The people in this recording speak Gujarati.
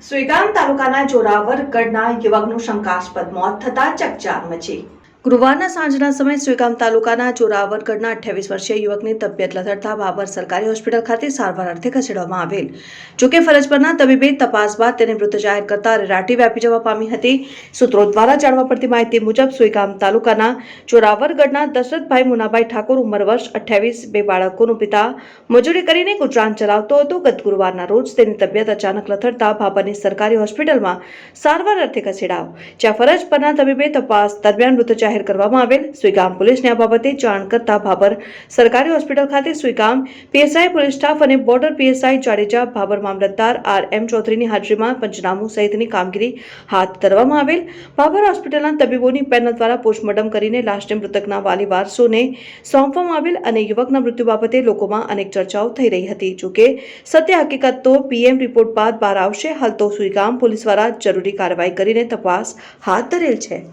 સુઈગામ તાલુકાના જોરાવરગઢના યુવકનું શંકાસ્પદ મોત થતાં ચકચાર મચી। ગુરુવારના સાંજના સમયે સુઈગામ તાલુકાના જોરાવરગઢના 28 વર્ષીય યુવકની તબિયત લથડતા બાબર સરકારી હોસ્પિટલ ખાતે સારવાર અર્થે ખસેડવામાં આવેલ। જોકે ફરજ પરના તબીબે તપાસ બાદ તેને મૃત જાહેર કરતા રેરાટી વ્યાપી જવા પામી હતી। સૂત્રો દ્વારા જાણવા મળતી માહિતી મુજબ સુઈગામ તાલુકાના જોરાવરગઢના દશરથભાઈ મુનાભાઈ ઠાકોર ઉંમર વર્ષ 28, બે બાળકોનો પિતા, મજૂરી કરીને ગુજરાન ચલાવતો હતો। ગત ગુરુવારના રોજ તેની તબિયત અચાનક લથડતા બાબરની સરકારી હોસ્પિટલમાં સારવાર અર્થે ખસેડાયો, જ્યાં ફરજ પરના તબીબે તપાસ દરમિયાન મૃત જાહેર કરવામાં આવેલ। સુઈગામ પોલીસને આ બાબતે જાણ કરતા ભાભર સરકારી હોસ્પિટલ ખાતે સુઈગામ પીએસઆઈ પોલીસ સ્ટાફ અને બોર્ડર પીએસઆઈ જાડેજા, ભાભર મામલતદાર RM ચૌધરીની હાજરીમાં પંચનામું સહિતની કામગીરી હાથ ધરવામાં આવેલ। ભાભર હોસ્પિટલના તબીબોની પેનલ દ્વારા પોસ્ટમોર્ટમ કરીને લાશને મૃતકના વાલી વારસોને સોંપવામાં આવેલ અને યુવકના મૃત્યુ બાબતે લોકોમાં અનેક ચર્ચાઓ થઈ રહી હતી। જોકે સત્ય હકીકત તો PM રિપોર્ટ બાદ બહાર આવશે। હાલ તો સુઈગામ પોલીસ દ્વારા જરૂરી કાર્યવાહી કરીને તપાસ હાથ ધરેલ છે।